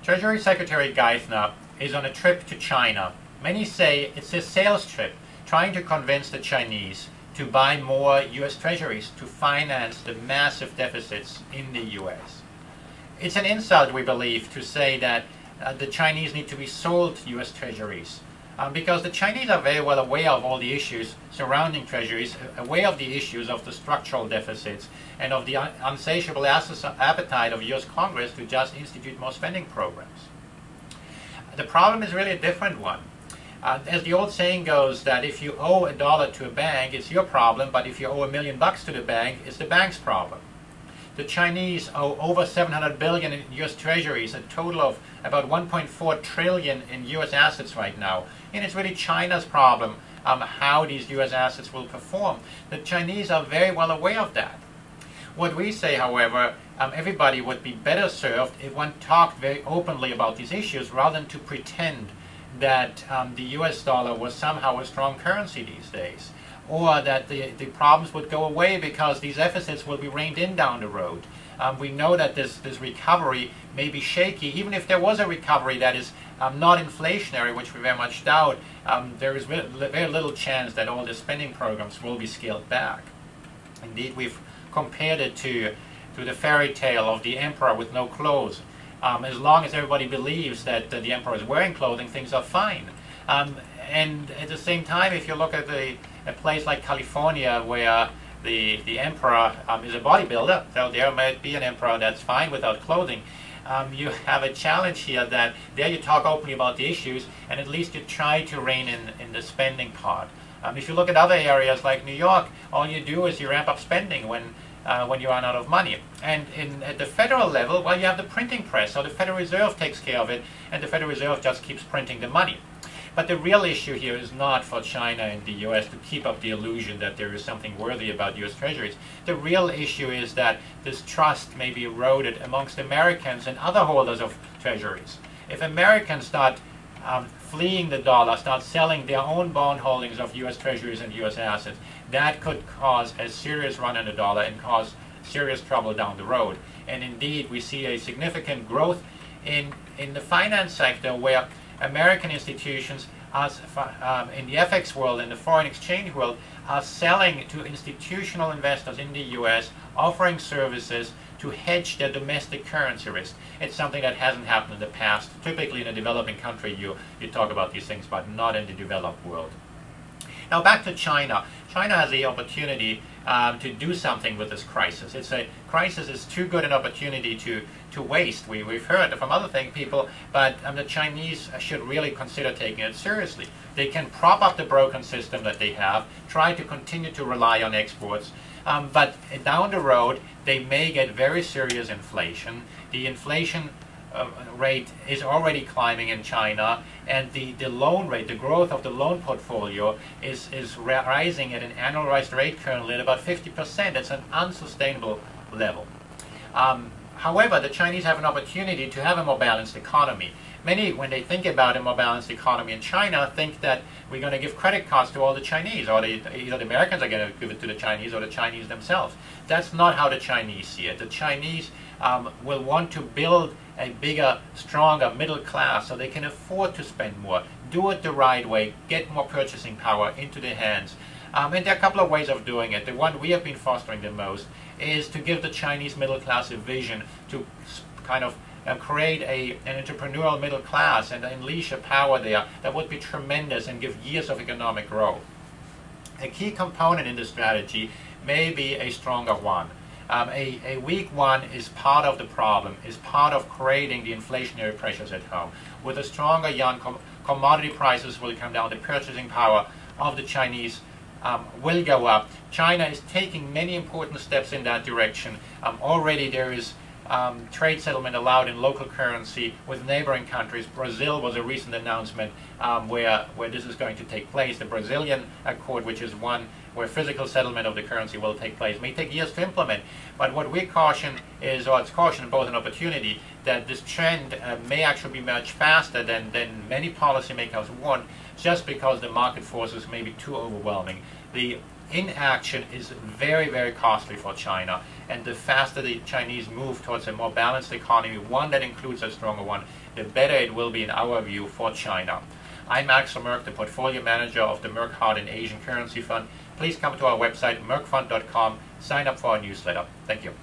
Treasury Secretary Geithner is on a trip to China. Many say it's a sales trip, trying to convince the Chinese to buy more U.S. treasuries to finance the massive deficits in the U.S. It's an insult, we believe, to say that the Chinese need to be sold U.S. treasuries, because the Chinese are very well aware of all the issues surrounding treasuries, aware of the issues of the structural deficits and of the unsatiable appetite of U.S. Congress to just institute more spending programs. The problem is really a different one. As the old saying goes, that if you owe $1 to a bank, it's your problem, but if you owe $1 million to the bank, it's the bank's problem. The Chinese owe over $700 billion in U.S. treasuries, a total of about $1.4 trillion in U.S. assets right now. And it's really China's problem how these U.S. assets will perform. The Chinese are very well aware of that. What we say, however, everybody would be better served if one talked very openly about these issues rather than to pretend that the U.S. dollar was somehow a strong currency these days, or that the problems would go away because these deficits will be reined in down the road. We know that this recovery may be shaky. Even if there was a recovery that is not inflationary, which we very much doubt, there is very little chance that all the spending programs will be scaled back. Indeed, we've compared it to the fairy tale of the emperor with no clothes. As long as everybody believes that the emperor is wearing clothing, things are fine. And at the same time, if you look at a place like California, where the emperor is a bodybuilder, so there might be an emperor that's fine without clothing. You have a challenge here that there you talk openly about the issues, and at least you try to rein in the spending part. If you look at other areas like New York, all you do is you ramp up spending when you run out of money. And at the federal level, well, you have the printing press, so the Federal Reserve takes care of it, and the Federal Reserve just keeps printing the money. But the real issue here is not for China and the U.S. to keep up the illusion that there is something worthy about U.S. treasuries. The real issue is that this trust may be eroded amongst Americans and other holders of treasuries. If Americans start fleeing the dollar, start selling their own bond holdings of U.S. treasuries and U.S. assets, that could cause a serious run on the dollar and cause serious trouble down the road. And indeed, we see a significant growth in the finance sector, where American institutions in the FX world, in the foreign exchange world, are selling to institutional investors in the U.S., offering services to hedge their domestic currency risk. It's something that hasn't happened in the past. Typically in a developing country, you talk about these things, but not in the developed world. Now back to China. China has the opportunity to do something with this crisis. It's a crisis is too good an opportunity to waste. We've heard from other people, but the Chinese should really consider taking it seriously. They can prop up the broken system that they have, try to continue to rely on exports, but down the road they may get very serious inflation. The inflation rate is already climbing in China, and the loan rate, the growth of the loan portfolio is rising at an annualized rate currently at about 50%. It's an unsustainable level. However, the Chinese have an opportunity to have a more balanced economy. Many, when they think about a more balanced economy in China, think that we're going to give credit cards to all the Chinese, or either the Americans are going to give it to the Chinese or the Chinese themselves. That's not how the Chinese see it. The Chinese will want to build a bigger, stronger middle class so they can afford to spend more, do it the right way, get more purchasing power into their hands. And there are a couple of ways of doing it. The one we have been fostering the most is to give the Chinese middle class a vision to kind of create an entrepreneurial middle class and unleash a power there that would be tremendous and give years of economic growth. A key component in this strategy may be a stronger yuan. A weak one is part of the problem, is part of creating the inflationary pressures at home. With a stronger yuan, commodity prices will come down, the purchasing power of the Chinese will go up. China is taking many important steps in that direction. Already there is trade settlement allowed in local currency with neighboring countries. Brazil was a recent announcement where this is going to take place. The Brazilian Accord, which is one where physical settlement of the currency will take place, may take years to implement. But what we caution is, or it's caution both an opportunity, that this trend may actually be much faster than many policymakers want, just because the market forces may be too overwhelming. The inaction is very, very costly for China, and the faster the Chinese move towards a more balanced economy, one that includes a stronger one, the better it will be in our view for China. I'm Axel Merk, the portfolio manager of the Merk Hard and Asian Currency Fund. Please come to our website, merkfund.com, sign up for our newsletter. Thank you.